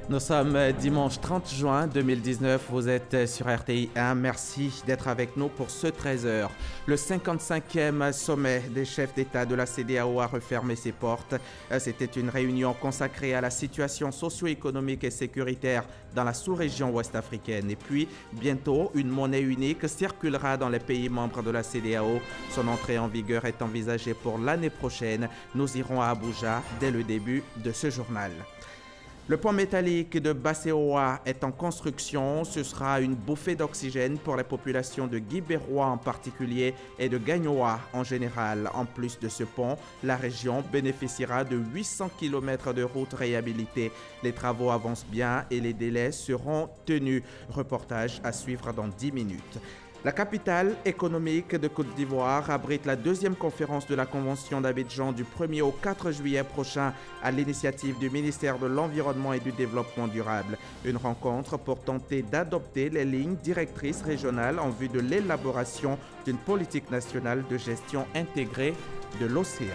Nous sommes dimanche 30 juin 2019, vous êtes sur RTI 1, merci d'être avec nous pour ce 13h. Le 55e sommet des chefs d'État de la CEDEAO a refermé ses portes. C'était une réunion consacrée à la situation socio-économique et sécuritaire dans la sous-région ouest-africaine. Et puis, bientôt, une monnaie unique circulera dans les pays membres de la CEDEAO. Son entrée en vigueur est envisagée pour l'année prochaine. Nous irons à Abuja dès le début de ce journal. Le pont métallique de Basseoa est en construction. Ce sera une bouffée d'oxygène pour les populations de Guibérois en particulier et de Gagnoa en général. En plus de ce pont, la région bénéficiera de 800 km de routes réhabilitées. Les travaux avancent bien et les délais seront tenus. Reportage à suivre dans 10 minutes. La capitale économique de Côte d'Ivoire abrite la deuxième conférence de la Convention d'Abidjan du 1er au 4 juillet prochain à l'initiative du ministère de l'Environnement et du Développement durable. Une rencontre pour tenter d'adopter les lignes directrices régionales en vue de l'élaboration d'une politique nationale de gestion intégrée de l'océan.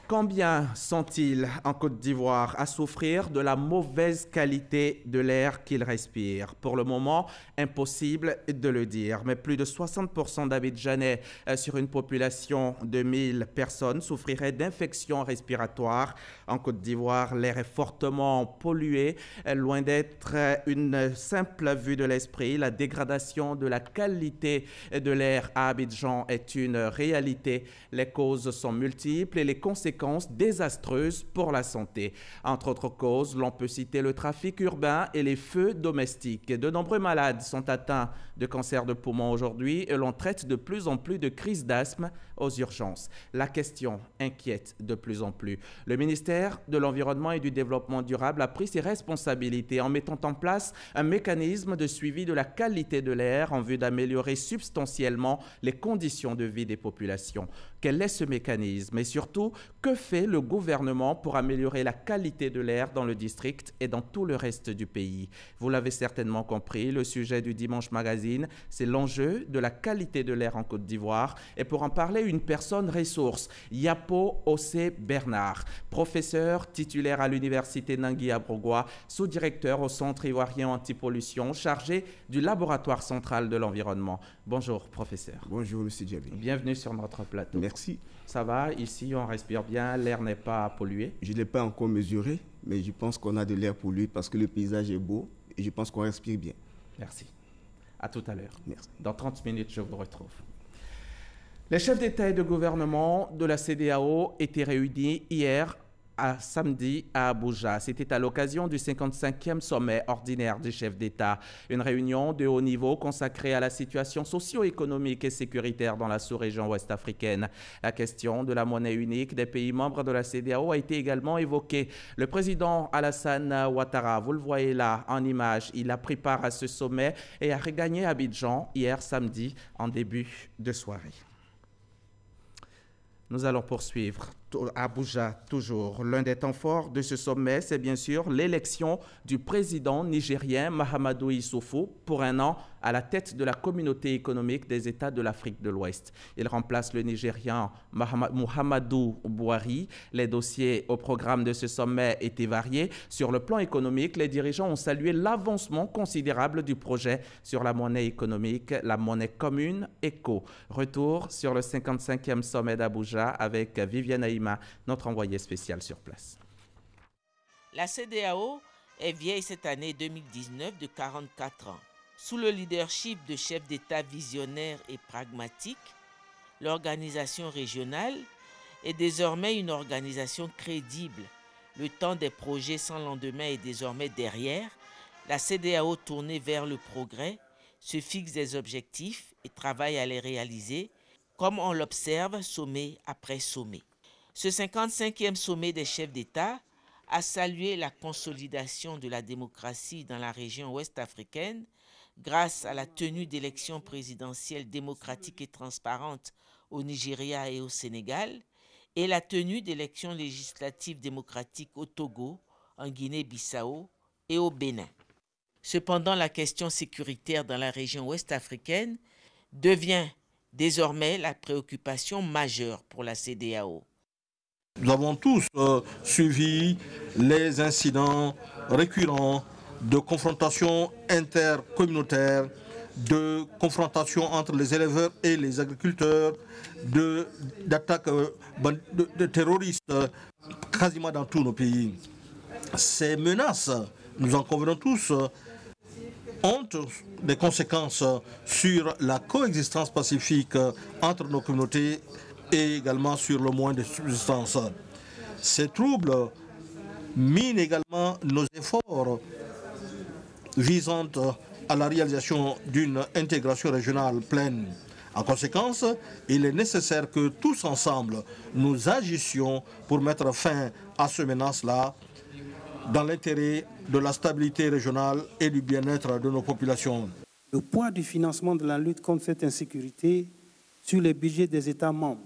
Combien sont-ils en Côte d'Ivoire à souffrir de la mauvaise qualité de l'air qu'ils respirent? Pour le moment, impossible de le dire, mais plus de 60% d'Abidjanais sur une population de 1000 personnes souffriraient d'infections respiratoires. En Côte d'Ivoire, l'air est fortement pollué, loin d'être une simple vue de l'esprit. La dégradation de la qualité de l'air à Abidjan est une réalité. Les causes sont multiples et les conséquences désastreuses pour la santé. Entre autres causes, l'on peut citer le trafic urbain et les feux domestiques. De nombreux malades sont atteints de cancer de poumon aujourd'hui et l'on traite de plus en plus de crises d'asthme aux urgences. La question inquiète de plus en plus. Le ministère de l'Environnement et du Développement durable a pris ses responsabilités en mettant en place un mécanisme de suivi de la qualité de l'air en vue d'améliorer substantiellement les conditions de vie des populations. Quel est ce mécanisme et surtout, que fait le gouvernement pour améliorer la qualité de l'air dans le district et dans tout le reste du pays? Vous l'avez certainement compris, le sujet du Dimanche Magazine, c'est l'enjeu de la qualité de l'air en Côte d'Ivoire. Et pour en parler, une personne ressource, Yapo Ossé Bernard, professeur titulaire à l'université Nangui-Abrogwa, sous-directeur au Centre ivoirien antipollution, chargé du laboratoire central de l'environnement. Bonjour, professeur. Bonjour, monsieur Djabi. Bienvenue sur notre plateau. Merci. Ça va, ici on respire bien, l'air n'est pas pollué? Je ne l'ai pas encore mesuré, mais je pense qu'on a de l'air pollué parce que le paysage est beau et je pense qu'on respire bien. Merci. À tout à l'heure. Merci. Dans 30 minutes, je vous retrouve. Les chefs d'État et de gouvernement de la CEDEAO étaient réunis hier samedi à Abuja. C'était à l'occasion du 55e sommet ordinaire des chefs d'État. Une réunion de haut niveau consacrée à la situation socio-économique et sécuritaire dans la sous-région ouest-africaine. La question de la monnaie unique des pays membres de la CEDEAO a été également évoquée. Le président Alassane Ouattara, vous le voyez là en image, il a pris part à ce sommet et a regagné Abidjan hier samedi en début de soirée. Nous allons poursuivre à Abuja toujours. L'un des temps forts de ce sommet, c'est bien sûr l'élection du président nigérien Mahamadou Issoufou pour un an à la tête de la communauté économique des États de l'Afrique de l'Ouest. Il remplace le Nigérian Muhammadu Buhari. Les dossiers au programme de ce sommet étaient variés. Sur le plan économique, les dirigeants ont salué l'avancement considérable du projet sur la monnaie économique, la monnaie commune ECO. Retour sur le 55e sommet d'Abuja avec Viviane Aïma, notre envoyé spécial sur place. La CEDEAO est vieille cette année 2019 de 44 ans. Sous le leadership de chefs d'État visionnaires et pragmatiques, l'organisation régionale est désormais une organisation crédible. Le temps des projets sans lendemain est désormais derrière. La CEDEAO, tournée vers le progrès, se fixe des objectifs et travaille à les réaliser, comme on l'observe sommet après sommet. Ce 55e sommet des chefs d'État a salué la consolidation de la démocratie dans la région ouest-africaine grâce à la tenue d'élections présidentielles démocratiques et transparentes au Nigeria et au Sénégal et la tenue d'élections législatives démocratiques au Togo, en Guinée-Bissau et au Bénin. Cependant, la question sécuritaire dans la région ouest-africaine devient désormais la préoccupation majeure pour la CEDEAO. Nous avons tous suivi les incidents récurrents de confrontations intercommunautaires, de confrontations entre les éleveurs et les agriculteurs, d'attaques de terroristes quasiment dans tous nos pays. Ces menaces, nous en convenons tous, ont des conséquences sur la coexistence pacifique entre nos communautés et également sur le moyen de subsistance. Ces troubles minent également nos efforts visant à la réalisation d'une intégration régionale pleine. En conséquence, il est nécessaire que tous ensemble, nous agissions pour mettre fin à ces menaces-là dans l'intérêt de la stabilité régionale et du bien-être de nos populations. Le poids du financement de la lutte contre cette insécurité sur les budgets des États membres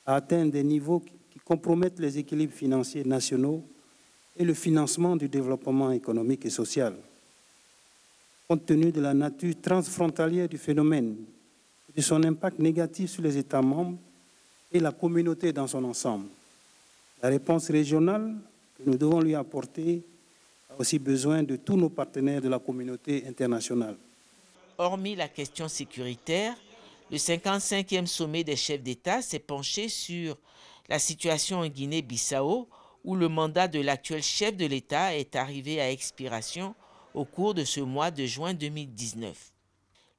a atteint des niveaux qui compromettent les équilibres financiers nationaux et le financement du développement économique et social. Compte tenu de la nature transfrontalière du phénomène et de son impact négatif sur les États membres et la communauté dans son ensemble, la réponse régionale que nous devons lui apporter a aussi besoin de tous nos partenaires de la communauté internationale. Hormis la question sécuritaire, le 55e sommet des chefs d'État s'est penché sur la situation en Guinée-Bissau, où le mandat de l'actuel chef de l'État est arrivé à expiration au cours de ce mois de juin 2019.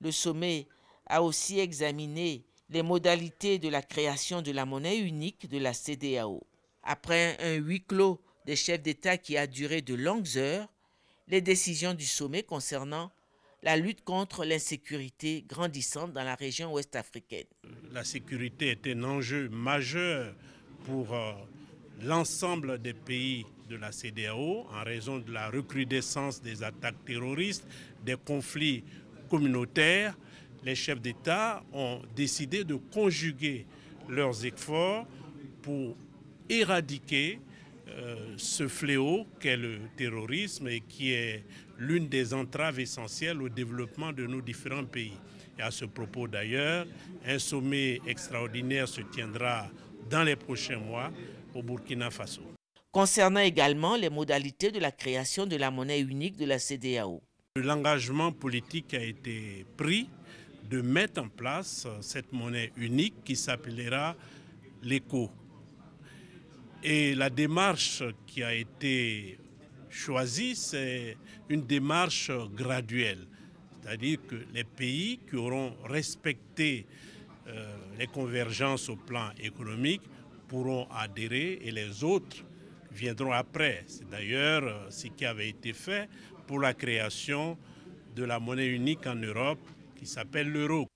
Le sommet a aussi examiné les modalités de la création de la monnaie unique de la CEDEAO. Après un huis clos des chefs d'État qui a duré de longues heures, les décisions du sommet concernant la lutte contre l'insécurité grandissante dans la région ouest africaine. La sécurité est un enjeu majeur pour l'ensemble des pays de la CEDEAO en raison de la recrudescence des attaques terroristes, des conflits communautaires. Les chefs d'État ont décidé de conjuguer leurs efforts pour éradiquer ce fléau qu'est le terrorisme et qui est l'une des entraves essentielles au développement de nos différents pays. Et à ce propos d'ailleurs, un sommet extraordinaire se tiendra dans les prochains mois au Burkina Faso. Concernant également les modalités de la création de la monnaie unique de la CEDEAO. L'engagement politique a été pris de mettre en place cette monnaie unique qui s'appellera l'ECO. Et la démarche qui a été choisie, c'est une démarche graduelle. C'est-à-dire que les pays qui auront respecté les convergences au plan économique pourront adhérer et les autres viendront après. C'est d'ailleurs ce qui avait été fait pour la création de la monnaie unique en Europe qui s'appelle l'euro.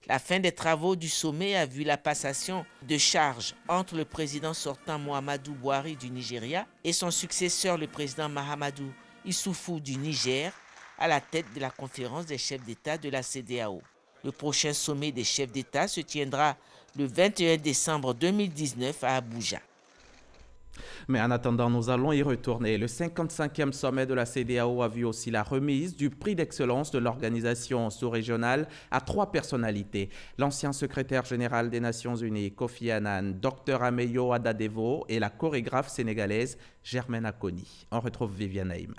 La fin des travaux du sommet a vu la passation de charges entre le président sortant Muhammadu Buhari du Nigeria et son successeur, le président Mahamadou Issoufou du Niger, à la tête de la conférence des chefs d'État de la CEDEAO. Le prochain sommet des chefs d'État se tiendra le 21 décembre 2019 à Abuja. Mais en attendant, nous allons y retourner. Le 55e sommet de la CEDEAO a vu aussi la remise du prix d'excellence de l'organisation sous-régionale à 3 personnalités. L'ancien secrétaire général des Nations Unies, Kofi Annan, Dr Ameyo Adadevo et la chorégraphe sénégalaise Germaine Aconi. On retrouve Viviane Naïm.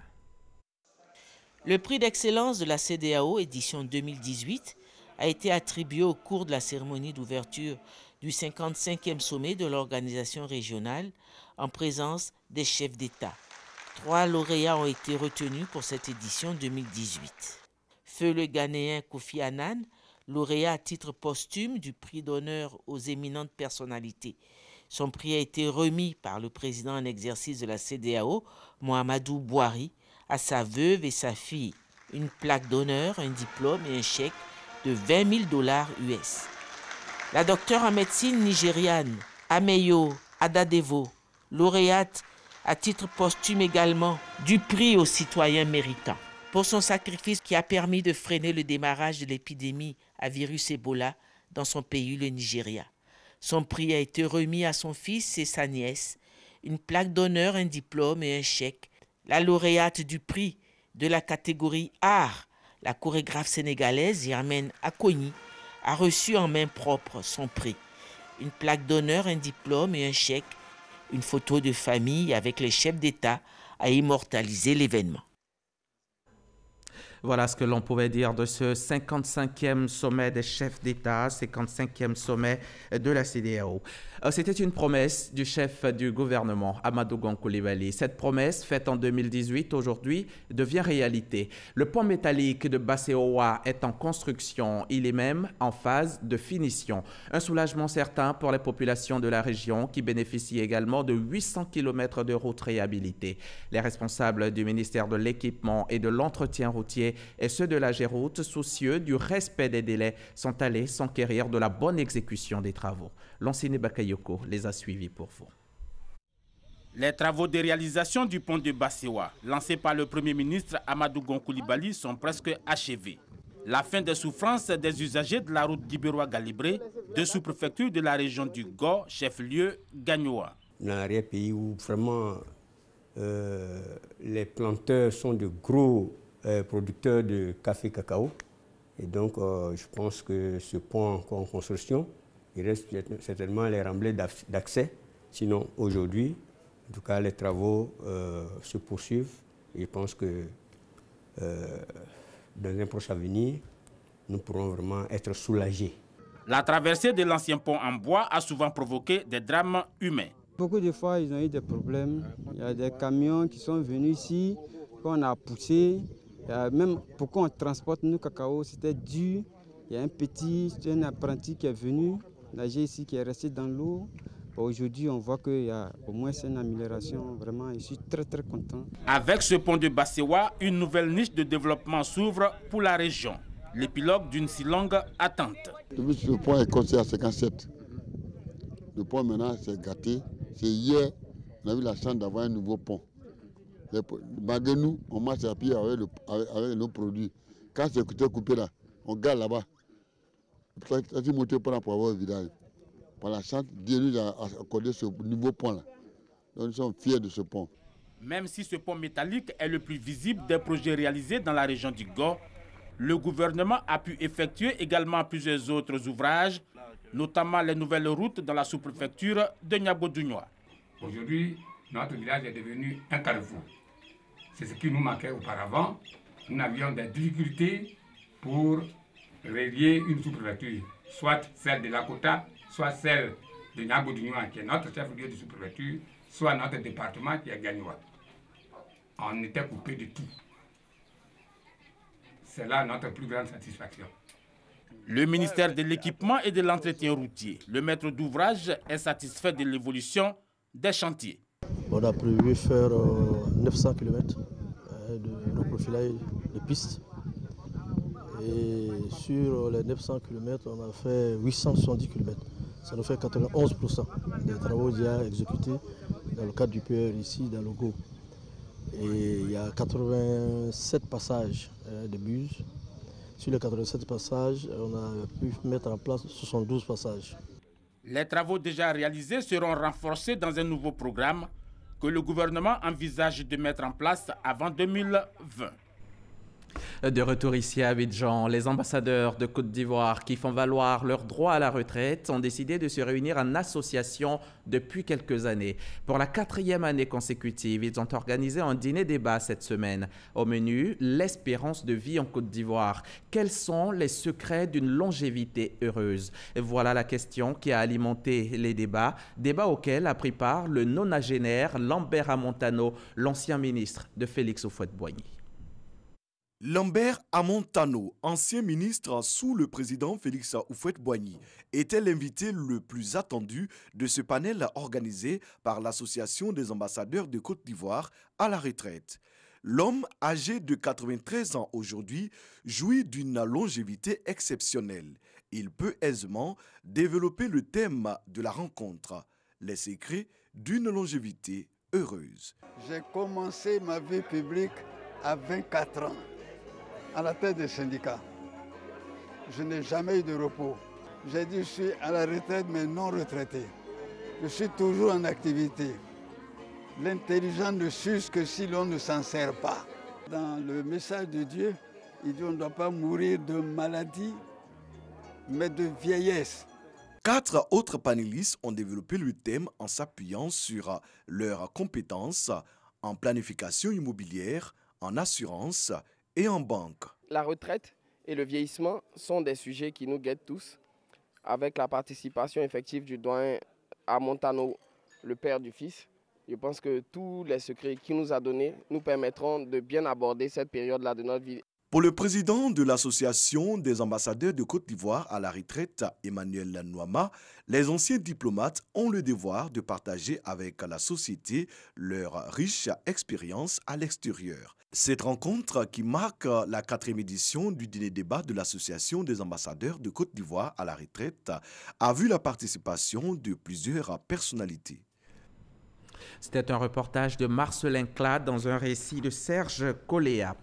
Le prix d'excellence de la CEDEAO, édition 2018, a été attribué au cours de la cérémonie d'ouverture du 55e sommet de l'organisation régionale en présence des chefs d'État. 3 lauréats ont été retenus pour cette édition 2018. Feu le Ghanéen Kofi Annan, lauréat à titre posthume du prix d'honneur aux éminentes personnalités. Son prix a été remis par le président en exercice de la CEDEAO, Muhammadu Buhari, à sa veuve et sa fille. Une plaque d'honneur, un diplôme et un chèque de $20 000 US. La docteure en médecine nigériane, Ameyo Adadevo, lauréate à titre posthume également du prix aux citoyens méritants, pour son sacrifice qui a permis de freiner le démarrage de l'épidémie à virus Ebola dans son pays, le Nigeria. Son prix a été remis à son fils et sa nièce, une plaque d'honneur, un diplôme et un chèque. La lauréate du prix de la catégorie art, la chorégraphe sénégalaise Germaine Aconi, a reçu en main propre son prix. Une plaque d'honneur, un diplôme et un chèque Une photo de famille avec les chefs d'État a immortalisé l'événement. Voilà ce que l'on pouvait dire de ce 55e sommet des chefs d'État, 55e sommet de la CEDEAO. C'était une promesse du chef du gouvernement, Amadou Gon Coulibaly. Cette promesse, faite en 2018, aujourd'hui, devient réalité. Le pont métallique de Basse-Owa est en construction. Il est même en phase de finition. Un soulagement certain pour les populations de la région qui bénéficient également de 800 km de routes réhabilitées. Les responsables du ministère de l'Équipement et de l'Entretien routier et ceux de la Géroute, soucieux du respect des délais, sont allés s'enquérir de la bonne exécution des travaux. Lansine Bakayoko les a suivis pour vous. Les travaux de réalisation du pont de Basse-Owa, lancés par le Premier ministre Amadou Gon Coulibaly, sont presque achevés. La fin des souffrances des usagers de la route d'Iberoa-Galibré, de sous-préfecture de la région du Go, chef-lieu Gagnoa. Dans l'arrière-pays où vraiment les planteurs sont de gros producteurs de café-cacao. Et donc, je pense que ce pont en construction, il reste certainement les remblais d'accès. Sinon, aujourd'hui, en tout cas, les travaux se poursuivent. Et je pense que dans un prochain avenir, nous pourrons vraiment être soulagés. La traversée de l'ancien pont en bois a souvent provoqué des drames humains. Beaucoup de fois, ils ont eu des problèmes. Il y a des camions qui sont venus ici, qu'on a poussés. Même pour qu'on transporte nos cacao, c'était dur. Il y a un apprenti qui est venu nager ici, qui est resté dans l'eau. Aujourd'hui, on voit qu'il y a au moins une amélioration. Vraiment, je suis très très content. Avec ce pont de Basse-Owa, une nouvelle niche de développement s'ouvre pour la région. L'épilogue d'une si longue attente. Le pont est construit à 57. Le pont maintenant c'est gâté. C'est hier, on a eu la chance d'avoir un nouveau pont. Malgré nous, on marche à pied avec nos produits. Quand c'est coupé là, on garde là-bas. C'est monté pour avoir le village. Par la chance, Dieu nous a accordé ce nouveau pont-là. Nous sommes fiers de ce pont. Même si ce pont métallique est le plus visible des projets réalisés dans la région du Go, le gouvernement a pu effectuer également plusieurs autres ouvrages, notamment les nouvelles routes dans la sous-préfecture de Niabodougnoa. Aujourd'hui, notre village est devenu un carrefour. C'est ce qui nous manquait auparavant. Nous avions des difficultés pour relier une sous-préfecture, soit celle de Lakota, soit celle de Niabodougnoa, qui est notre chef-lieu de sous-préfecture, soit notre département qui est Gagnoa. On était coupé de tout. C'est là notre plus grande satisfaction. Le ministère de l'Équipement et de l'Entretien routier, le maître d'ouvrage, est satisfait de l'évolution des chantiers. On a prévu faire 900 km de profilage de pistes. Et sur les 900 km, on a fait 870 km. Ça nous fait 91% des travaux déjà exécutés dans le cadre du PR ici, dans le Go. Et il y a 87 passages de bus. Sur les 87 passages, on a pu mettre en place 72 passages. Les travaux déjà réalisés seront renforcés dans un nouveau programme que le gouvernement envisage de mettre en place avant 2020. De retour ici à Abidjan, les ambassadeurs de Côte d'Ivoire qui font valoir leur droit à la retraite ont décidé de se réunir en association depuis quelques années. Pour la 4e année consécutive, ils ont organisé un dîner-débat cette semaine. Au menu, l'espérance de vie en Côte d'Ivoire. Quels sont les secrets d'une longévité heureuse? Voilà la question qui a alimenté les débats. Débat auquel a pris part le nonagénaire Lambert Amontano, l'ancien ministre de Félix Houphouët-Boigny. Lambert Amontano, ancien ministre sous le président Félix Houphouët-Boigny, était l'invité le plus attendu de ce panel organisé par l'Association des ambassadeurs de Côte d'Ivoire à la retraite. L'homme, âgé de 93 ans aujourd'hui, jouit d'une longévité exceptionnelle. Il peut aisément développer le thème de la rencontre, les secrets d'une longévité heureuse. J'ai commencé ma vie publique à 24 ans. À la tête des syndicats. Je n'ai jamais eu de repos. J'ai dit je suis à la retraite mais non retraité. Je suis toujours en activité. L'intelligence ne s'use que si l'on ne s'en sert pas. Dans le message de Dieu, il dit on ne doit pas mourir de maladie, mais de vieillesse. 4 autres panélistes ont développé le thème en s'appuyant sur leurs compétences en planification immobilière, en assurance et en banque. La retraite et le vieillissement sont des sujets qui nous guettent tous, avec la participation effective du doyen Amontano, le père du fils. Je pense que tous les secrets qu'il nous a donnés nous permettront de bien aborder cette période-là de notre vie. Pour le président de l'Association des ambassadeurs de Côte d'Ivoire à la retraite, Emmanuel Nouama, les anciens diplomates ont le devoir de partager avec la société leur riche expérience à l'extérieur. Cette rencontre, qui marque la 4e édition du dîner-débat de l'Association des ambassadeurs de Côte d'Ivoire à la retraite, a vu la participation de plusieurs personnalités. C'était un reportage de Marcelin Clad dans un récit de Serge Coléa.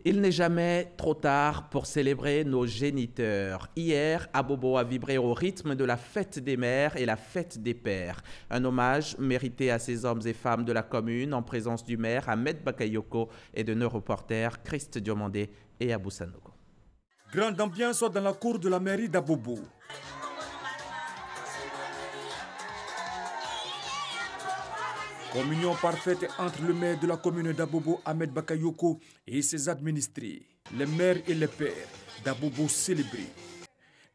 Il n'est jamais trop tard pour célébrer nos géniteurs. Hier, Abobo a vibré au rythme de la fête des mères et la fête des pères. Un hommage mérité à ces hommes et femmes de la commune en présence du maire Ahmed Bakayoko et de nos reporters Christ Diomandé et Abou Sanogo. Grande ambiance dans la cour de la mairie d'Abobo. Communion parfaite entre le maire de la commune d'Abobo, Ahmed Bakayoko, et ses administrés, les mères et les pères d'Abobo célébrés.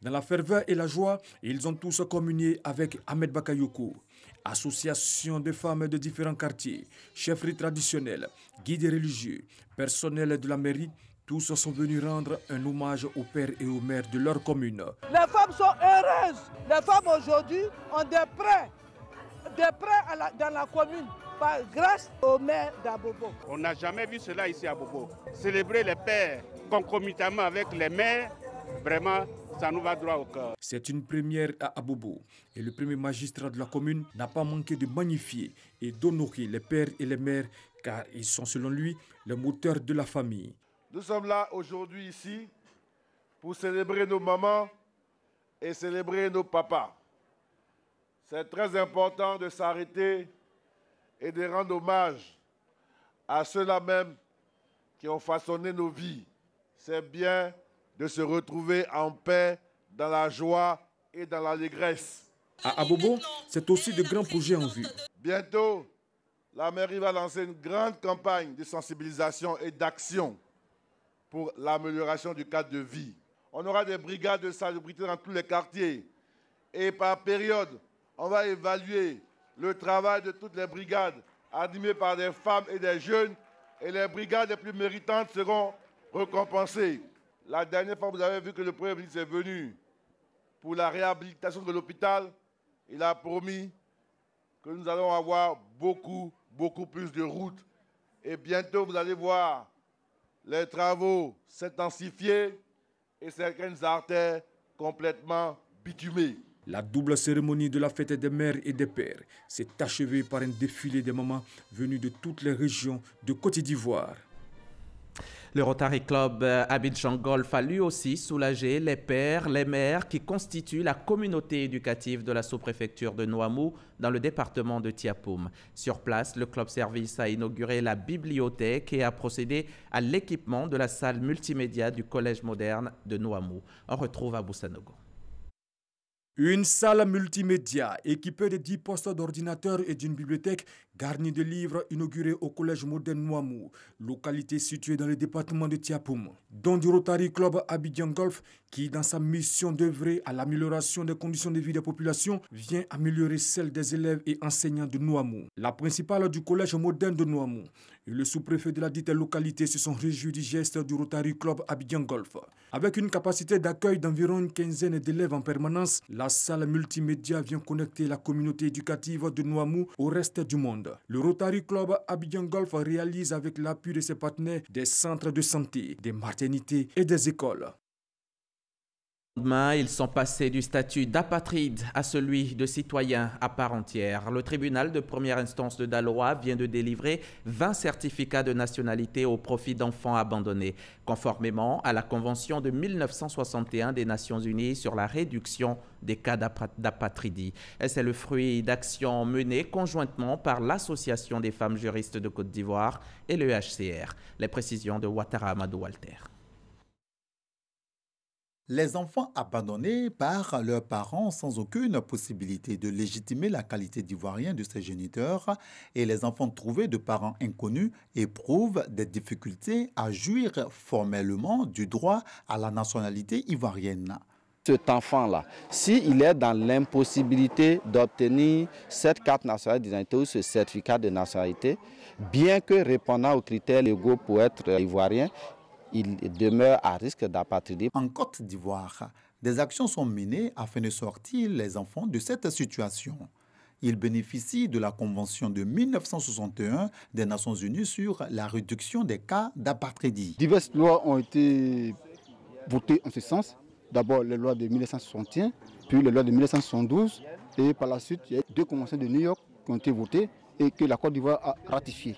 Dans la ferveur et la joie, ils ont tous communié avec Ahmed Bakayoko. Association de femmes de différents quartiers, chefferies traditionnelles, guides religieux, personnel de la mairie, tous sont venus rendre un hommage aux pères et aux mères de leur commune. Les femmes sont heureuses. Les femmes aujourd'hui ont des prêts dans la commune, grâce aux maires d'Abobo. On n'a jamais vu cela ici à Abobo. Célébrer les pères concomitamment avec les mères, vraiment, ça nous va droit au cœur. C'est une première à Abobo et le premier magistrat de la commune n'a pas manqué de magnifier et d'honorer les pères et les mères car ils sont selon lui les moteurs de la famille. Nous sommes là aujourd'hui ici pour célébrer nos mamans et célébrer nos papas. C'est très important de s'arrêter et de rendre hommage à ceux-là même qui ont façonné nos vies. C'est bien de se retrouver en paix, dans la joie et dans l'allégresse. À Abobo, c'est aussi de grands projets en vue. Bientôt, la mairie va lancer une grande campagne de sensibilisation et d'action pour l'amélioration du cadre de vie. On aura des brigades de salubrité dans tous les quartiers et par période, on va évaluer le travail de toutes les brigades animées par des femmes et des jeunes et les brigades les plus méritantes seront récompensées. La dernière fois, vous avez vu que le Premier ministre est venu pour la réhabilitation de l'hôpital. Il a promis que nous allons avoir beaucoup plus de routes. Et bientôt, vous allez voir les travaux s'intensifier et certaines artères complètement bitumées. La double cérémonie de la fête des mères et des pères s'est achevée par un défilé des mamans venus de toutes les régions de Côte d'Ivoire. Le Rotary Club Abidjan Golf a lui aussi soulagé les pères, les mères qui constituent la communauté éducative de la sous-préfecture de Noamou dans le département de Tiapoum. Sur place, le club service a inauguré la bibliothèque et a procédé à l'équipement de la salle multimédia du collège moderne de Noamou. On retrouve Abou Sanogo. Une salle multimédia équipée de 10 postes d'ordinateur et d'une bibliothèque garnie de livres inaugurée au collège moderne Noamou, localité située dans le département de Tiapoum, dont du Rotary Club Abidjan Golf qui, dans sa mission d'œuvrer à l'amélioration des conditions de vie des populations, vient améliorer celles des élèves et enseignants de Noamou. La principale du collège moderne de Noamou et le sous-préfet de la dite localité se sont réjouis du geste du Rotary Club Abidjan Golf. Avec une capacité d'accueil d'environ une quinzaine d'élèves en permanence, la salle multimédia vient connecter la communauté éducative de Noamou au reste du monde. Le Rotary Club Abidjan Golf réalise avec l'appui de ses partenaires des centres de santé, des maternités et des écoles. Ils sont passés du statut d'apatride à celui de citoyen à part entière. Le tribunal de première instance de Daloa vient de délivrer 20 certificats de nationalité au profit d'enfants abandonnés, conformément à la Convention de 1961 des Nations Unies sur la réduction des cas d'apatridie. C'est le fruit d'actions menées conjointement par l'Association des femmes juristes de Côte d'Ivoire et le HCR. Les précisions de Ouattara Amadou Walter. Les enfants abandonnés par leurs parents sans aucune possibilité de légitimer la qualité d'ivoirien de ses géniteurs et les enfants trouvés de parents inconnus éprouvent des difficultés à jouir formellement du droit à la nationalité ivoirienne. Cet enfant-là, s'il est dans l'impossibilité d'obtenir cette carte nationale d'identité ou ce certificat de nationalité, bien que répondant aux critères légaux pour être ivoirien, il demeure à risque d'apatridie. En Côte d'Ivoire, des actions sont menées afin de sortir les enfants de cette situation. Ils bénéficient de la Convention de 1961 des Nations Unies sur la réduction des cas d'apatridie. Diverses lois ont été votées en ce sens. D'abord les lois de 1961, puis les lois de 1972, et par la suite, il y a 2 conventions de New York qui ont été votées et que la Côte d'Ivoire a ratifiées.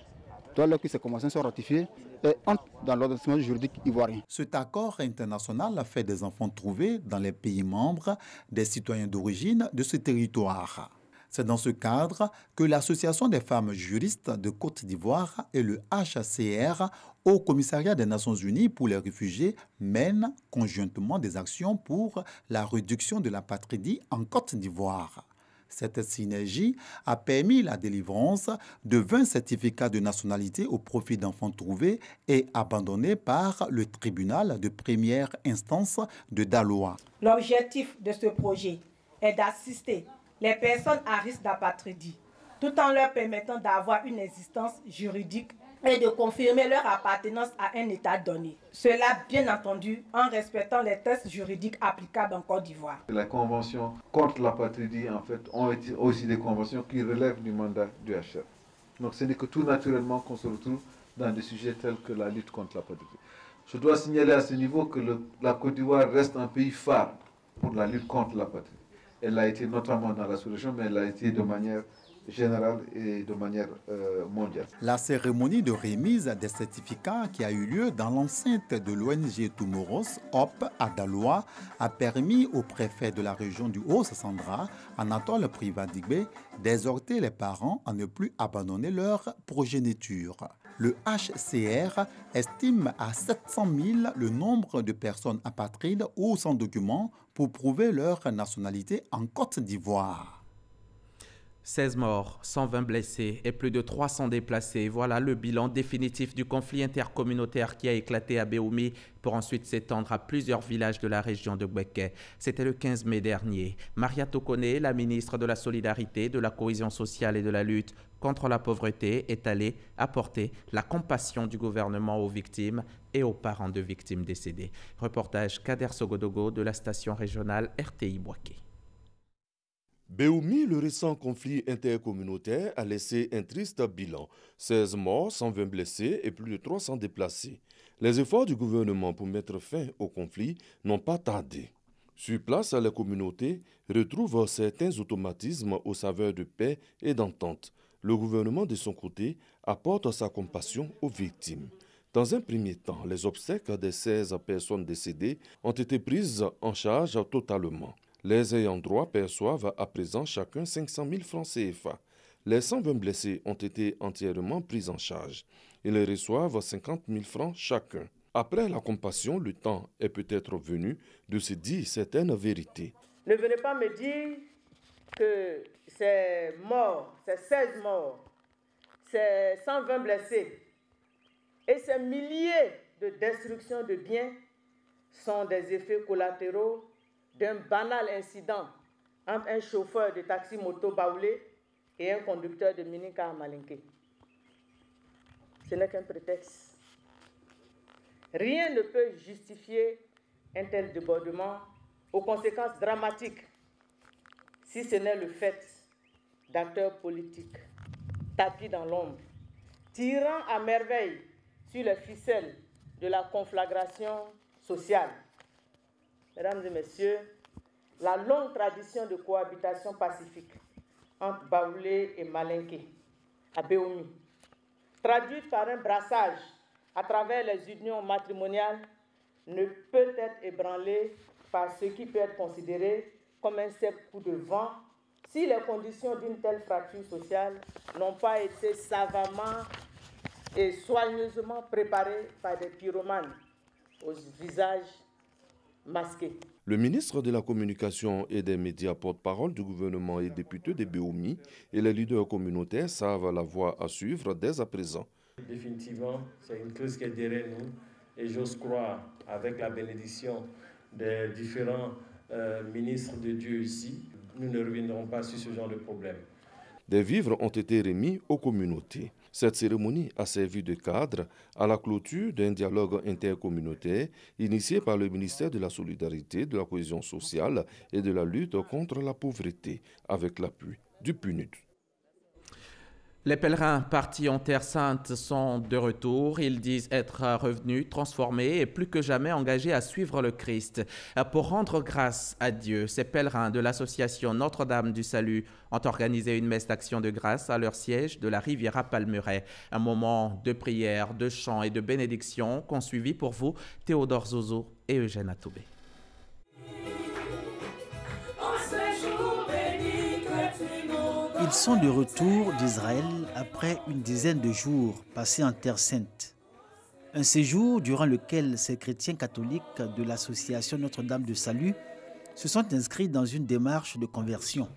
Lorsque ces conventions sont ratifiées, elles entrent dans l'ordonnancement juridique ivoirien. Cet accord international fait des enfants trouvés dans les pays membres des citoyens d'origine de ce territoire. C'est dans ce cadre que l'Association des femmes juristes de Côte d'Ivoire et le HCR, au Commissariat des Nations Unies pour les réfugiés, mènent conjointement des actions pour la réduction de l'apatridie en Côte d'Ivoire. Cette synergie a permis la délivrance de 20 certificats de nationalité au profit d'enfants trouvés et abandonnés par le tribunal de première instance de Daloa. L'objectif de ce projet est d'assister les personnes à risque d'apatridie, tout en leur permettant d'avoir une existence juridique et de confirmer leur appartenance à un État donné. Cela, bien entendu, en respectant les textes juridiques applicables en Côte d'Ivoire. La convention contre l'apatridie, en fait, ont été aussi des conventions qui relèvent du mandat du HR. Donc ce n'est que tout naturellement qu'on se retrouve dans des sujets tels que la lutte contre l'apatridie. Je dois signaler à ce niveau que la Côte d'Ivoire reste un pays phare pour la lutte contre l'apatridie. Elle a été notamment dans la sous-région, mais elle a été de manière générale et de manière mondiale. La cérémonie de remise des certificats qui a eu lieu dans l'enceinte de l'ONG Tumoros, HOP, à Daloa, a permis au préfet de la région du Haut-Sassandra, Anatole Privadigbe, d'exhorter les parents à ne plus abandonner leur progéniture. Le HCR estime à 700 000 le nombre de personnes apatrides ou sans document pour prouver leur nationalité en Côte d'Ivoire. 16 morts, 120 blessés et plus de 300 déplacés. Voilà le bilan définitif du conflit intercommunautaire qui a éclaté à Béoumi pour ensuite s'étendre à plusieurs villages de la région de Gbeke. C'était le 15 mai dernier. Maria Tokone, la ministre de la Solidarité, de la Cohésion sociale et de la lutte contre la pauvreté, est allée apporter la compassion du gouvernement aux victimes et aux parents de victimes décédées. Reportage Kader Sogodogo de la station régionale RTI Boaké. Béoumi, le récent conflit intercommunautaire a laissé un triste bilan. 16 morts, 120 blessés et plus de 300 déplacés. Les efforts du gouvernement pour mettre fin au conflit n'ont pas tardé. Sur place, la communauté retrouve certains automatismes aux saveurs de paix et d'entente. Le gouvernement, de son côté, apporte sa compassion aux victimes. Dans un premier temps, les obsèques des 16 personnes décédées ont été prises en charge totalement. Les ayants droit perçoivent à présent chacun 500 000 francs CFA. Les 120 blessés ont été entièrement pris en charge. Ils reçoivent 50 000 francs chacun. Après la compassion, le temps est peut-être venu de se dire certaines vérités. Ne venez pas me dire que ces morts, ces 16 morts, ces 120 blessés et ces milliers de destructions de biens sont des effets collatéraux d'un banal incident entre un chauffeur de taxi-moto baoulé et un conducteur de mini-car à Malinké. Ce n'est qu'un prétexte. Rien ne peut justifier un tel débordement aux conséquences dramatiques si ce n'est le fait d'acteurs politiques tapis dans l'ombre, tirant à merveille sur les ficelles de la conflagration sociale. Mesdames et messieurs, la longue tradition de cohabitation pacifique entre Baoulé et Malinké, à Béoumi, traduite par un brassage à travers les unions matrimoniales, ne peut être ébranlée par ce qui peut être considéré comme un sec coup de vent si les conditions d'une telle fracture sociale n'ont pas été savamment et soigneusement préparées par des pyromanes aux visages masqués. Le ministre de la Communication et des Médias, porte-parole du gouvernement et député de Béoumi, et les leaders communautaires savent la voie à suivre dès à présent. Définitivement, c'est une crise qui est derrière nous et j'ose croire, avec la bénédiction des différents ministres de Dieu ici, nous ne reviendrons pas sur ce genre de problème. Des vivres ont été remis aux communautés. Cette cérémonie a servi de cadre à la clôture d'un dialogue intercommunautaire initié par le ministère de la Solidarité, de la Cohésion sociale et de la lutte contre la pauvreté, avec l'appui du PNUD. Les pèlerins partis en Terre Sainte sont de retour. Ils disent être revenus, transformés et plus que jamais engagés à suivre le Christ. Pour rendre grâce à Dieu, ces pèlerins de l'association Notre-Dame du Salut ont organisé une messe d'action de grâce à leur siège de la Riviera Palmeraie. Un moment de prière, de chant et de bénédiction qu'ont suivi pour vous Théodore Zozo et Eugène Atoubé. Ils sont de retour d'Israël après une dizaine de jours passés en Terre Sainte. Un séjour durant lequel ces chrétiens catholiques de l'association Notre-Dame du Salut se sont inscrits dans une démarche de conversion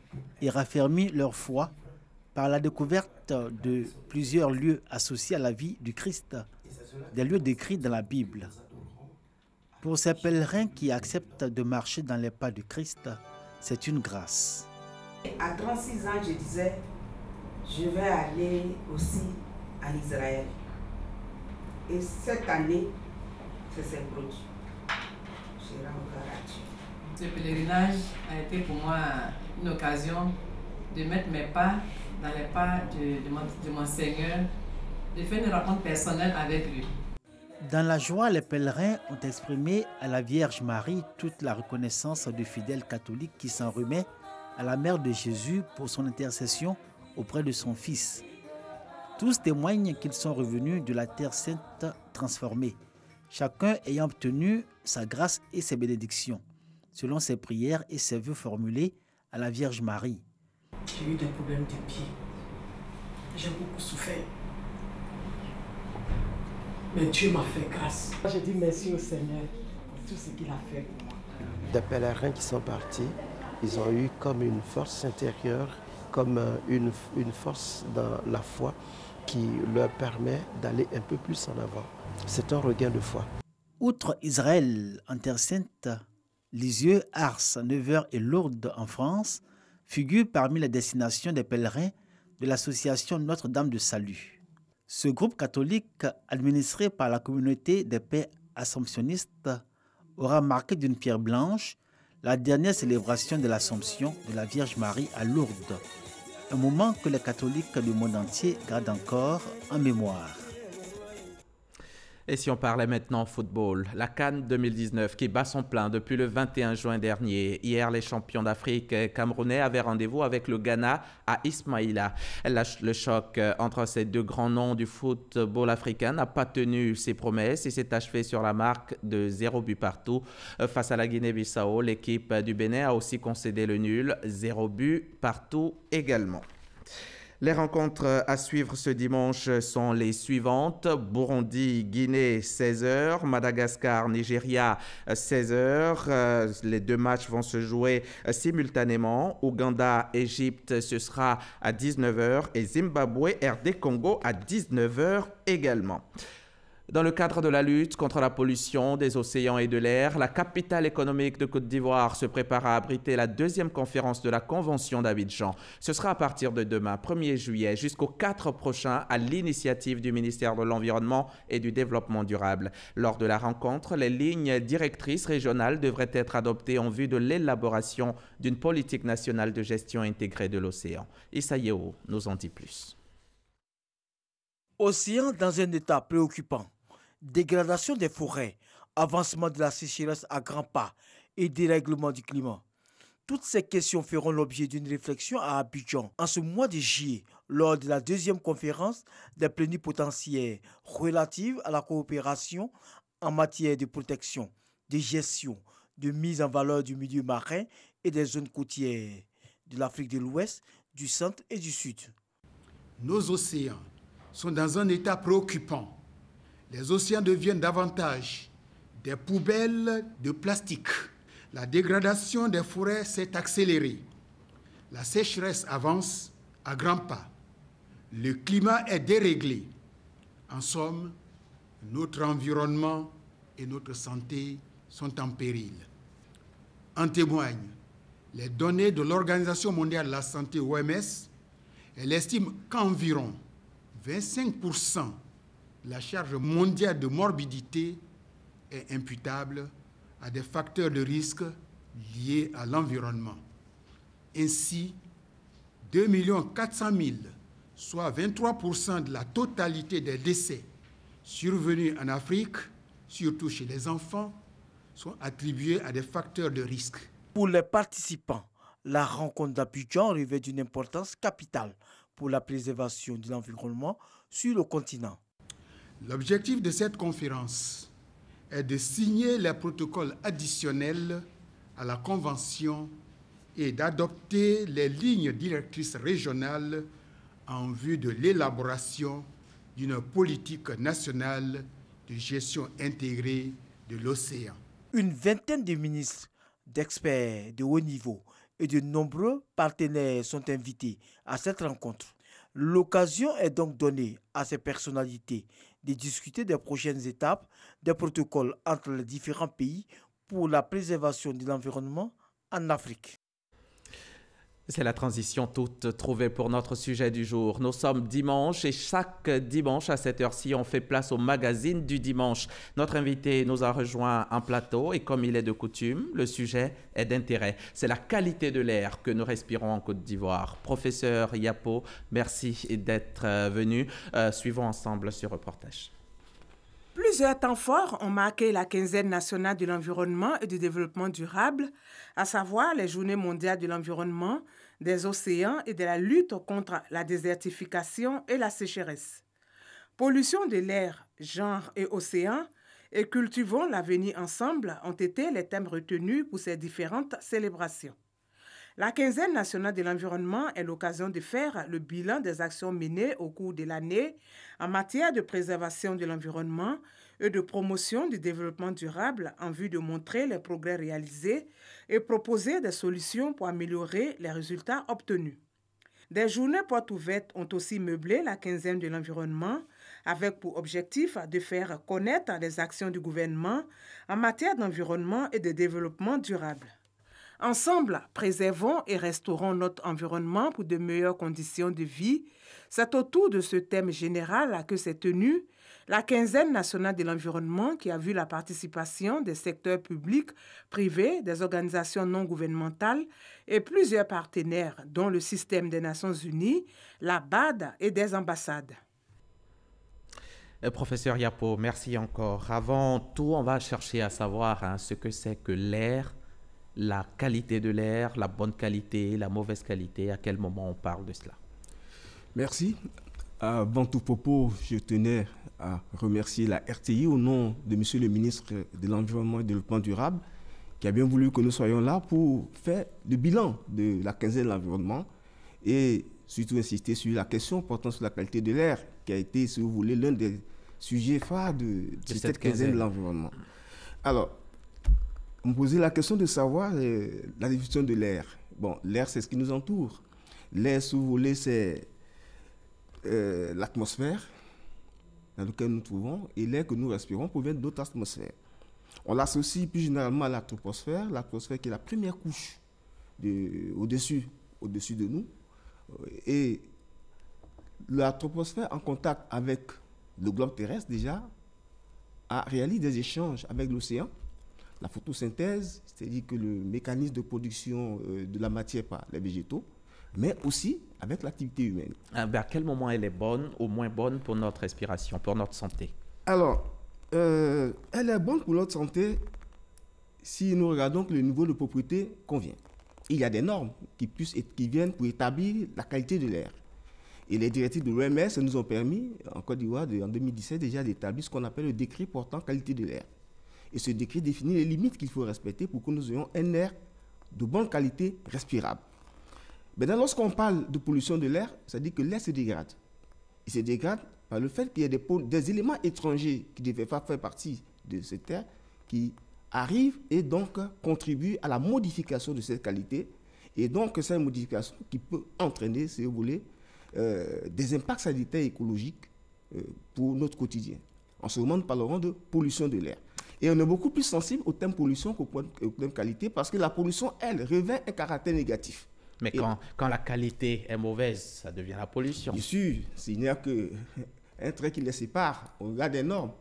et raffermi leur foi par la découverte de plusieurs lieux associés à la vie du Christ, des lieux décrits dans la Bible. Pour ces pèlerins qui acceptent de marcher dans les pas du Christ, c'est une grâce. À 36 ans, je disais, je vais aller aussi en Israël. Et cette année, ça s'est produit. Je rends grâce à Dieu. Ce pèlerinage a été pour moi une occasion de mettre mes pas dans les pas de mon Seigneur, de faire une rencontre personnelle avec lui. Dans la joie, les pèlerins ont exprimé à la Vierge Marie toute la reconnaissance du fidèle catholique qui s'en remet à la mère de Jésus pour son intercession auprès de son Fils. Tous témoignent qu'ils sont revenus de la Terre Sainte transformée, chacun ayant obtenu sa grâce et ses bénédictions, selon ses prières et ses vœux formulés à la Vierge Marie. J'ai eu des problèmes de pied. J'ai beaucoup souffert. Mais Dieu m'a fait grâce. Je dis merci au Seigneur pour tout ce qu'il a fait pour moi. Des pèlerins qui sont partis, ils ont eu comme une force intérieure, comme une force dans la foi qui leur permet d'aller un peu plus en avant. C'est un regain de foi. Outre Israël en Terre Sainte, Lisieux, Ars, Nevers et Lourdes en France figurent parmi les destinations des pèlerins de l'association Notre-Dame du Salut. Ce groupe catholique, administré par la communauté des Pères Assomptionnistes, aura marqué d'une pierre blanche la dernière célébration de l'Assomption de la Vierge Marie à Lourdes, un moment que les catholiques du monde entier gardent encore en mémoire. Et si on parlait maintenant football, la CAN 2019 qui bat son plein depuis le 21 juin dernier. Hier, les champions d'Afrique camerounais avaient rendez-vous avec le Ghana à Ismaïla. Le choc entre ces deux grands noms du football africain n'a pas tenu ses promesses et s'est achevé sur la marque de 0 but partout. Face à la Guinée-Bissau, l'équipe du Bénin a aussi concédé le nul, 0 but partout également. Les rencontres à suivre ce dimanche sont les suivantes. Burundi, Guinée, 16h. Madagascar, Nigeria, 16h. Les deux matchs vont se jouer simultanément. Ouganda, Égypte, ce sera à 19h. Et Zimbabwe, RD Congo à 19h également. Dans le cadre de la lutte contre la pollution des océans et de l'air, la capitale économique de Côte d'Ivoire se prépare à abriter la deuxième conférence de la Convention d'Abidjan. Ce sera à partir de demain, 1er juillet, jusqu'au 4 prochain, à l'initiative du ministère de l'Environnement et du Développement durable. Lors de la rencontre, les lignes directrices régionales devraient être adoptées en vue de l'élaboration d'une politique nationale de gestion intégrée de l'océan. Issa Yeo nous en dit plus. Océan dans un état préoccupant. Dégradation des forêts, avancement de la sécheresse à grands pas et dérèglement du climat. Toutes ces questions feront l'objet d'une réflexion à Abidjan en ce mois de juillet lors de la deuxième conférence des plénipotentiaires relative à la coopération en matière de protection, de gestion, de mise en valeur du milieu marin et des zones côtières de l'Afrique de l'Ouest, du Centre et du Sud. Nos océans sont dans un état préoccupant. Les océans deviennent davantage des poubelles de plastique. La dégradation des forêts s'est accélérée. La sécheresse avance à grands pas. Le climat est déréglé. En somme, notre environnement et notre santé sont en péril. En témoignent les données de l'Organisation mondiale de la santé, OMS. Elle estime qu'environ 25% de la charge mondiale de morbidité est imputable à des facteurs de risque liés à l'environnement. Ainsi, 2 400 000, soit 23% de la totalité des décès survenus en Afrique, surtout chez les enfants, sont attribués à des facteurs de risque. Pour les participants, la rencontre d'Abidjan revêt d'une importance capitale pour la préservation de l'environnement sur le continent. L'objectif de cette conférence est de signer les protocoles additionnels à la Convention et d'adopter les lignes directrices régionales en vue de l'élaboration d'une politique nationale de gestion intégrée de l'océan. Une vingtaine de ministres, d'experts de haut niveau et de nombreux partenaires sont invités à cette rencontre. L'occasion est donc donnée à ces personnalités de discuter des prochaines étapes des protocoles entre les différents pays pour la préservation de l'environnement en Afrique. C'est la transition toute trouvée pour notre sujet du jour. Nous sommes dimanche et chaque dimanche à cette heure-ci, on fait place au magazine du dimanche. Notre invité nous a rejoint en plateau et comme il est de coutume, le sujet est d'intérêt. C'est la qualité de l'air que nous respirons en Côte d'Ivoire. Professeur Yapo, merci d'être venu. Suivons ensemble ce reportage. Plusieurs temps forts ont marqué la quinzaine nationale de l'environnement et du développement durable, à savoir les journées mondiales de l'environnement, des océans et de la lutte contre la désertification et la sécheresse. Pollution de l'air, genre et océan, et cultivons l'avenir ensemble ont été les thèmes retenus pour ces différentes célébrations. La quinzaine nationale de l'environnement est l'occasion de faire le bilan des actions menées au cours de l'année en matière de préservation de l'environnement et de promotion du développement durable en vue de montrer les progrès réalisés et proposer des solutions pour améliorer les résultats obtenus. Des journées portes ouvertes ont aussi meublé la quinzaine de l'environnement avec pour objectif de faire connaître les actions du gouvernement en matière d'environnement et de développement durable. Ensemble, préservons et restaurons notre environnement pour de meilleures conditions de vie. C'est autour de ce thème général que s'est tenue la quinzaine nationale de l'environnement qui a vu la participation des secteurs publics, privés, des organisations non gouvernementales et plusieurs partenaires, dont le système des Nations Unies, la BAD et des ambassades. Professeur Yapo, merci encore. Avant tout, on va chercher à savoir ce que c'est que l'air, la qualité de l'air, la bonne qualité, la mauvaise qualité, à quel moment on parle de cela? Merci. Avant tout propos, je tenais à remercier la RTI au nom de Monsieur le ministre de l'Environnement et du Développement durable qui a bien voulu que nous soyons là pour faire le bilan de la quinzaine de l'environnement et surtout insister sur la question portant sur la qualité de l'air qui a été, si vous voulez, l'un des sujets phares de cette quinzaine de l'environnement. Alors, on me posait la question de savoir la définition de l'air. Bon, l'air, c'est ce qui nous entoure. L'air, si vous voulez, c'est l'atmosphère dans laquelle nous nous trouvons et l'air que nous respirons provient d'autres atmosphères. On l'associe plus généralement à la troposphère qui est la première couche au-dessus de nous. Et la troposphère, en contact avec le globe terrestre déjà, réalise des échanges avec l'océan. La photosynthèse, c'est-à-dire que le mécanisme de production de la matière par les végétaux, mais aussi avec l'activité humaine. À quel moment elle est bonne ou moins bonne pour notre respiration, pour notre santé? Alors, elle est bonne pour notre santé si nous regardons que le niveau de propriété convient. Il y a des normes qui viennent pour établir la qualité de l'air. Et les directives de l'OMS nous ont permis, en Côte d'Ivoire, en 2017, déjà d'établir ce qu'on appelle le décret portant qualité de l'air. Et ce décret définit les limites qu'il faut respecter pour que nous ayons un air de bonne qualité respirable. Maintenant, lorsqu'on parle de pollution de l'air, ça dit que l'air se dégrade. Il se dégrade par le fait qu'il y a des éléments étrangers qui ne devaient pas faire partie de cette air qui arrivent et donc contribuent à la modification de cette qualité. Et donc, c'est une modification qui peut entraîner, si vous voulez, des impacts sanitaires et écologiques pour notre quotidien. En ce moment, nous parlerons de pollution de l'air. Et on est beaucoup plus sensible au thème pollution qu'au thème qualité parce que la pollution, elle, revêt un caractère négatif. Mais quand la qualité est mauvaise, ça devient la pollution. Bien sûr, s'il n'y a qu'un trait qui les sépare, on regarde des normes.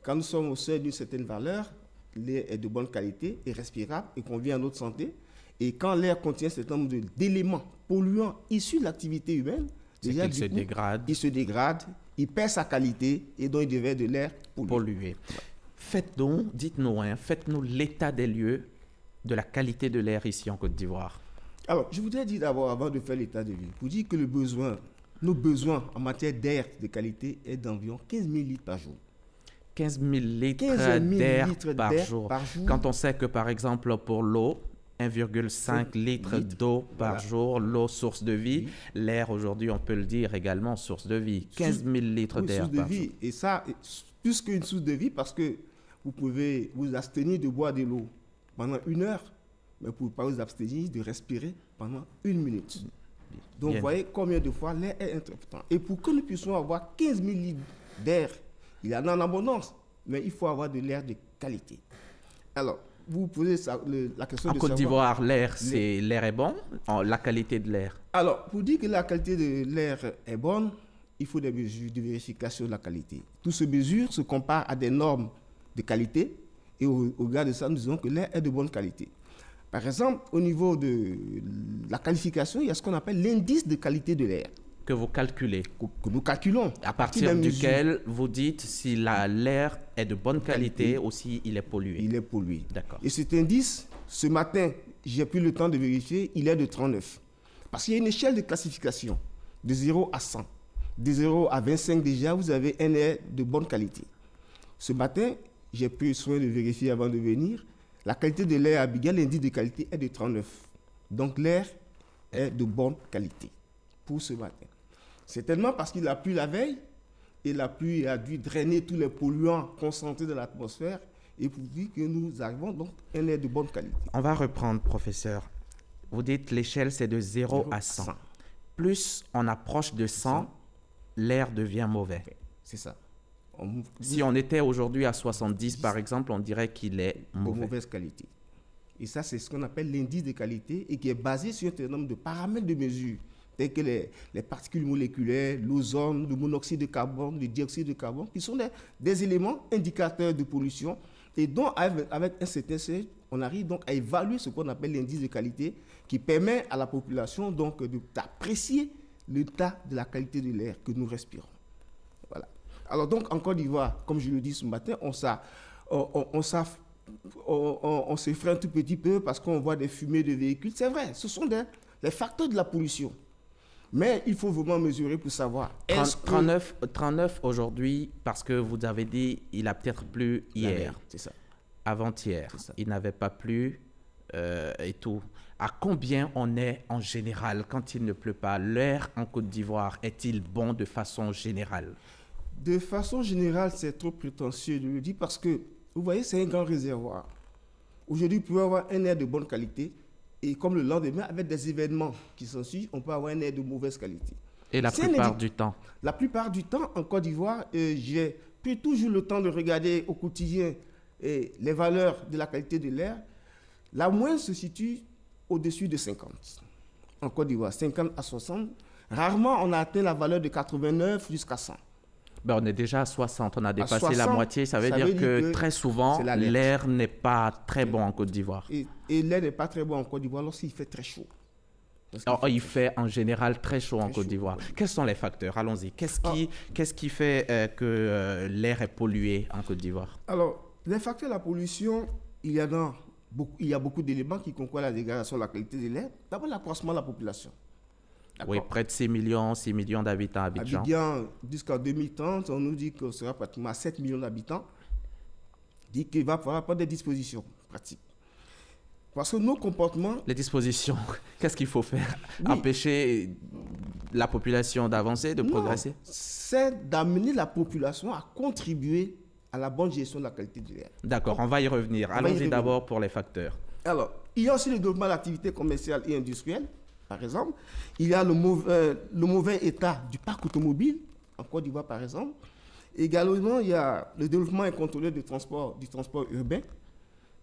Quand nous sommes au seuil d'une certaine valeur, l'air est de bonne qualité et respirable et convient à notre santé. Et quand l'air contient un certain nombre d'éléments polluants issus de l'activité humaine, déjà, il se dégrade, il perd sa qualité et donc il devient de l'air pollué. Faites-nous, dites-nous, faites-nous l'état des lieux de la qualité de l'air ici en Côte d'Ivoire. Alors, je voudrais dire d'abord, avant de faire l'état des lieux, pour dire que nos besoins en matière d'air de qualité est d'environ 15 000 litres par jour. 15 000 litres d'air par jour. Quand on sait que, par exemple, pour l'eau, 1,5 litre d'eau par jour, l'eau source de vie. Oui. L'air, aujourd'hui, on peut le dire également, source de vie. 15 000 litres d'air par jour. Et ça, plus qu'une source de vie, parce que vous pouvez vous abstenir de boire de l'eau pendant 1 heure, mais vous ne pouvez pas vous abstenir de respirer pendant 1 minute. Donc, vous voyez combien de fois l'air est important. Et pour que nous puissions avoir 15 000 litres d'air, il y en a en abondance, mais il faut avoir de l'air de qualité. Alors, vous posez la question en Côte d'Ivoire, l'air est bon, la qualité de l'air. Alors, pour dire que la qualité de l'air est bonne, il faut des mesures de vérification de la qualité. Toutes ces mesures se comparent à des normes de qualité et au regard de ça, nous disons que l'air est de bonne qualité. Par exemple, au niveau de la qualification, il y a ce qu'on appelle l'indice de qualité de l'air. Que vous calculez. Que nous calculons. À partir duquel vous dites si l'air est de bonne qualité ou si il est pollué. Il est pollué. D'accord. Et cet indice, ce matin, j'ai pris le temps de vérifier, il est de 39. Parce qu'il y a une échelle de classification de 0 à 100. De 0 à 25 déjà, vous avez un air de bonne qualité. Ce matin, j'ai pris soin de vérifier avant de venir. La qualité de l'air à Abidjan, l'indice de qualité est de 39. Donc l'air est de bonne qualité pour ce matin. Certainement parce qu'il a plu la veille et la pluie a dû drainer tous les polluants concentrés dans l'atmosphère et pour dire que nous arrivons donc à un air de bonne qualité. On va reprendre, professeur. Vous dites l'échelle c'est de 0 à 100. Plus on approche de 100, l'air devient mauvais. C'est ça. Si on était aujourd'hui à 70 par exemple, on dirait qu'il est mauvais. De mauvaise qualité. Et ça, c'est ce qu'on appelle l'indice de qualité et qui est basé sur un certain nombre de paramètres de mesure, tels que les particules moléculaires, l'ozone, le monoxyde de carbone, le dioxyde de carbone, qui sont des éléments indicateurs de pollution. Et donc, avec un certain seuil, on arrive donc à évaluer ce qu'on appelle l'indice de qualité, qui permet à la population donc d'apprécier l'état de la qualité de l'air que nous respirons. Voilà. Alors donc, en Côte d'Ivoire, comme je le dis ce matin, on s'effraie un tout petit peu parce qu'on voit des fumées de véhicules. C'est vrai, ce sont les facteurs de la pollution. Mais il faut vraiment mesurer pour savoir. 39 aujourd'hui, parce que vous avez dit il a peut-être plu hier. C'est ça. Avant-hier, il n'avait pas plu et tout. À combien on est en général quand il ne pleut pas? L'air en Côte d'Ivoire est-il bon de façon générale? De façon générale, c'est trop prétentieux de le dire parce que, vous voyez, c'est un grand réservoir. Aujourd'hui, vous pouvez avoir un air de bonne qualité et comme le lendemain, avec des événements qui s'en suivent, on peut avoir un air de mauvaise qualité. Et la plupart du temps? La plupart du temps, en Côte d'Ivoire, j'ai pris toujours le temps de regarder au quotidien les valeurs de la qualité de l'air. La moyenne se situe au-dessus de 50. En Côte d'Ivoire, 50 à 60. Rarement, on a atteint la valeur de 89 jusqu'à 100. Ben, on est déjà à 60, on a dépassé 60, la moitié. Ça veut dire que très souvent, l'air n'est pas très bon en Côte d'Ivoire. Et l'air n'est pas très bon en Côte d'Ivoire lorsqu'il fait très chaud. Alors, il fait en général très chaud en Côte d'Ivoire. Quels sont les facteurs? Allons-y. Qu'est-ce qui fait que l'air est pollué en Côte d'Ivoire? Alors, les facteurs de la pollution, il y a beaucoup d'éléments qui concourent à la dégradation de la qualité de l'air. D'abord, l'accroissement de la population. Oui, près de 6 millions d'habitants à Abidjan. Abidjan, jusqu'en 2030, on nous dit qu'on sera pratiquement à 7 millions d'habitants. Dit qu'il va falloir prendre des dispositions pratiques. Parce que nos comportements... Les dispositions, qu'est-ce qu'il faut faire? Empêcher la population d'avancer, de progresser? C'est d'amener la population à contribuer à la bonne gestion de la qualité de l'air. D'accord, on va y revenir. Allons-y d'abord pour les facteurs. Alors, il y a aussi le développement de l'activité commerciale et industrielle, par exemple. Il y a le mauvais état du parc automobile, en Côte d'Ivoire, par exemple. Également, il y a le développement incontrôlé du transport urbain,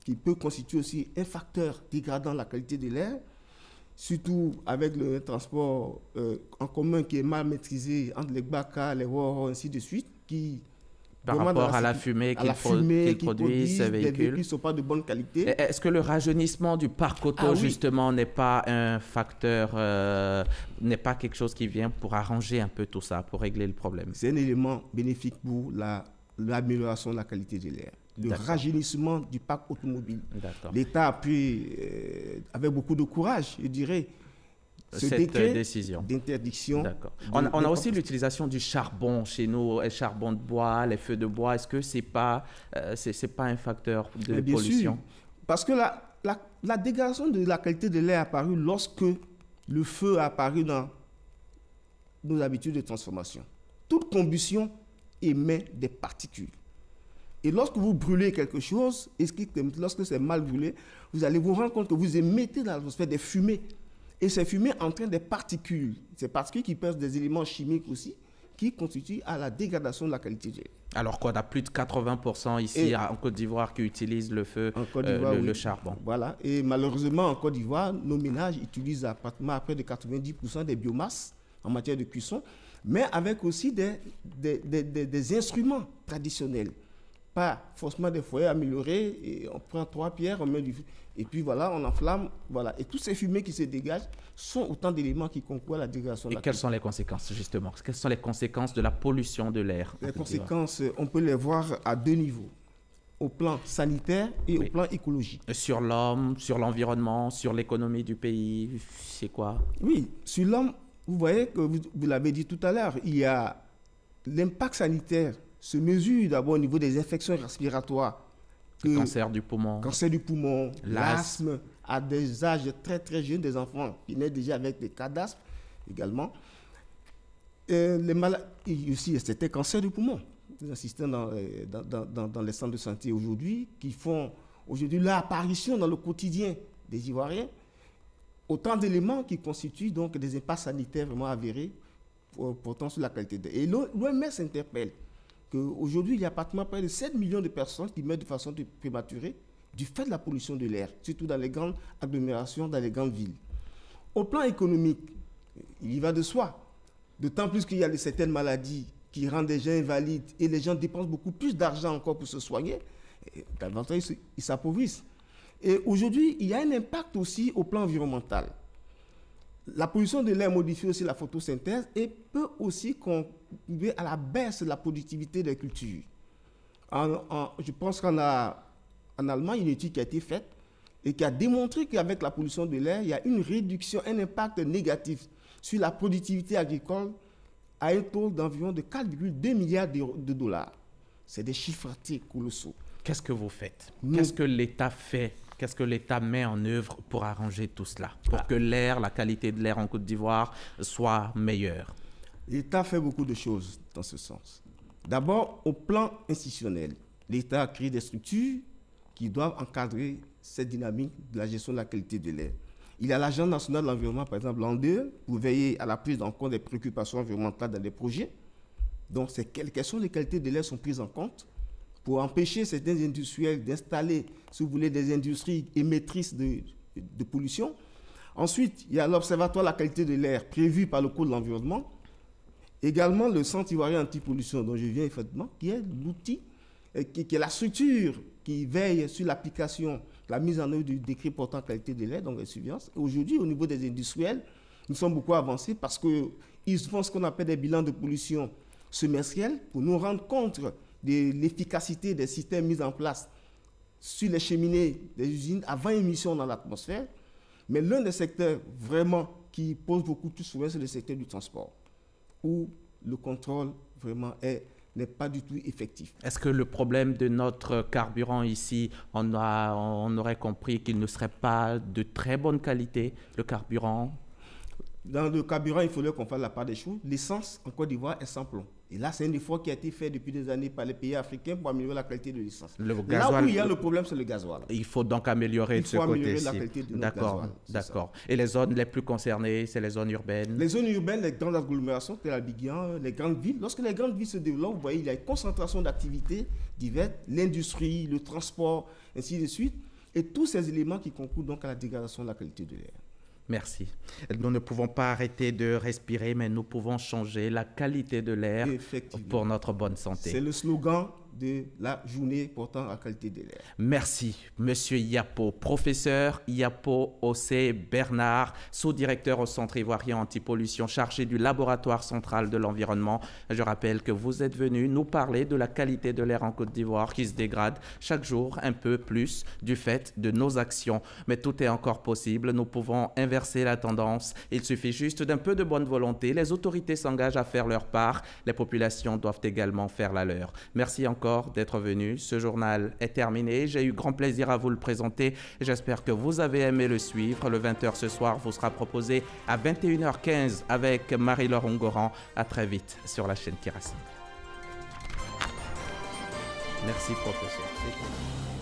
qui peut constituer aussi un facteur dégradant la qualité de l'air, surtout avec le transport en commun qui est mal maîtrisé entre les Baka, les Woro, ainsi de suite, qui... Par rapport à la fumée qu'ils produisent, ces véhicules. Les véhicules ne sont pas de bonne qualité. Est-ce que le rajeunissement du parc auto, justement, n'est pas un facteur, n'est pas quelque chose qui vient pour arranger un peu tout ça, pour régler le problème? C'est un élément bénéfique pour l'amélioration de la qualité de l'air. Le rajeunissement du parc automobile. L'État a pris, avec beaucoup de courage, je dirais, cette décision d'interdiction. On a aussi l'utilisation du charbon chez nous, le charbon de bois, les feux de bois. Est-ce que c'est pas un facteur de pollution? Sûr, parce que la dégradation de la qualité de l'air est apparue lorsque le feu a apparu dans nos habitudes de transformation. Toute combustion émet des particules. Et lorsque vous brûlez quelque chose, lorsque c'est mal brûlé, vous allez vous rendre compte que vous émettez dans l'atmosphère des fumées. Et ces fumées entraînent des particules. Ces particules qui pèsent des éléments chimiques aussi, qui constituent à la dégradation de la qualité de l'air. Alors qu'on a plus de 80% ici en Côte d'Ivoire qui utilisent le feu, le charbon. Voilà. Et malheureusement, en Côte d'Ivoire, nos ménages utilisent à près de 90% des biomasses en matière de cuisson, mais avec aussi des instruments traditionnels. Pas forcément des foyers améliorés, et on prend 3 pierres, on met du feu, et puis voilà, on enflamme, voilà. Et tous ces fumées qui se dégagent sont autant d'éléments qui concourent à la dégradation de la qualité. Et quelles sont les conséquences, justement? Quelles sont les conséquences de la pollution de l'air? Les conséquences, on peut les voir à 2 niveaux, au plan sanitaire et au plan écologique. Sur l'homme, sur l'environnement, sur l'économie du pays, c'est quoi? Oui, sur l'homme, vous voyez que vous l'avez dit tout à l'heure, il y a l'impact sanitaire se mesure d'abord au niveau des infections respiratoires. Le cancer du poumon. L'asthme, à des âges très très jeunes, des enfants qui naissent déjà avec des cas d'asthme également. Les maladies aussi, c'était cancer du poumon. Nous assistons dans les centres de santé aujourd'hui, qui font aujourd'hui l'apparition dans le quotidien des Ivoiriens. Autant d'éléments qui constituent donc des impacts sanitaires vraiment avérés portant sur la qualité de l'air. Et l'OMS interpelle qu'aujourd'hui, il y a pratiquement près de 7 millions de personnes qui meurent de façon prématurée du fait de la pollution de l'air, surtout dans les grandes agglomérations, dans les grandes villes. Au plan économique, il y va de soi. D'autant plus qu'il y a certaines maladies qui rendent les gens invalides et les gens dépensent beaucoup plus d'argent encore pour se soigner. Davantage, ils s'appauvrissent. Et aujourd'hui, il y a un impact aussi au plan environnemental. La pollution de l'air modifie aussi la photosynthèse et peut aussi contribuer à la baisse de la productivité des cultures. Je pense qu'en Allemagne, une étude qui a été faite et qui a démontré qu'avec la pollution de l'air, il y a une réduction, un impact négatif sur la productivité agricole à un taux d'environ de 4,2 milliards de dollars. C'est des chiffres très colossaux. Qu'est-ce que vous faites? Qu'est-ce que l'État fait? Qu'est-ce que l'État met en œuvre pour arranger tout cela, pour que l'air, la qualité de l'air en Côte d'Ivoire soit meilleure? L'État fait beaucoup de choses dans ce sens. D'abord, au plan institutionnel, l'État a créé des structures qui doivent encadrer cette dynamique de la gestion de la qualité de l'air. Il y a l'Agence nationale de l'environnement, par exemple, l'ANDE, pour veiller à la prise en compte des préoccupations environnementales dans les projets. Donc, ces questions de qualité de l'air sont prises en compte pour empêcher certains industriels d'installer, si vous voulez, des industries émettrices de pollution. Ensuite, il y a l'Observatoire de la qualité de l'air prévu par le Code de l'environnement. Également, le Centre ivoirien anti-pollution, dont je viens effectivement, qui est l'outil, qui est la structure qui veille sur l'application, la mise en œuvre du décret portant qualité de l'air, donc la surveillance. Aujourd'hui, au niveau des industriels, nous sommes beaucoup avancés parce qu'ils font ce qu'on appelle des bilans de pollution semestriels pour nous rendre compte de l'efficacité des systèmes mis en place sur les cheminées des usines avant émission dans l'atmosphère. Mais l'un des secteurs vraiment qui pose beaucoup plus souvent, c'est le secteur du transport, où le contrôle vraiment n'est pas du tout effectif. Est-ce que le problème de notre carburant ici, on aurait compris qu'il ne serait pas de très bonne qualité, le carburant? Dans le carburant, il faudrait qu'on fasse la part des choses. L'essence en Côte d'Ivoire est sans plomb. Et là, c'est un effort qui a été fait depuis des années par les pays africains pour améliorer la qualité de l'essence. Là où il y a le problème, c'est le gasoil. Il faut donc améliorer de ce côté-ci. La qualité de notre gasoil. D'accord. Et les zones les plus concernées, c'est les zones urbaines? Les zones urbaines, les grandes agglomérations, telles Abidjan, les grandes villes. Lorsque les grandes villes se développent, vous voyez, il y a une concentration d'activités diverses, l'industrie, le transport, ainsi de suite. Et tous ces éléments qui concourent donc à la dégradation de la qualité de l'air. Merci. Nous ne pouvons pas arrêter de respirer, mais nous pouvons changer la qualité de l'air pour notre bonne santé. C'est le slogan de la journée portant la qualité de l'air. Merci, Monsieur Yapo. Professeur Yapo Ossé Bernard, sous-directeur au Centre ivoirien antipollution, chargé du laboratoire central de l'environnement. Je rappelle que vous êtes venu nous parler de la qualité de l'air en Côte d'Ivoire qui se dégrade chaque jour un peu plus du fait de nos actions. Mais tout est encore possible. Nous pouvons inverser la tendance. Il suffit juste d'un peu de bonne volonté. Les autorités s'engagent à faire leur part. Les populations doivent également faire la leur. Merci encore d'être venu. Ce journal est terminé. J'ai eu grand plaisir à vous le présenter. J'espère que vous avez aimé le suivre. Le 20h ce soir vous sera proposé à 21h15 avec Marie-Laure Ongoran. À très vite sur la chaîne qui rassemble. Merci, professeur.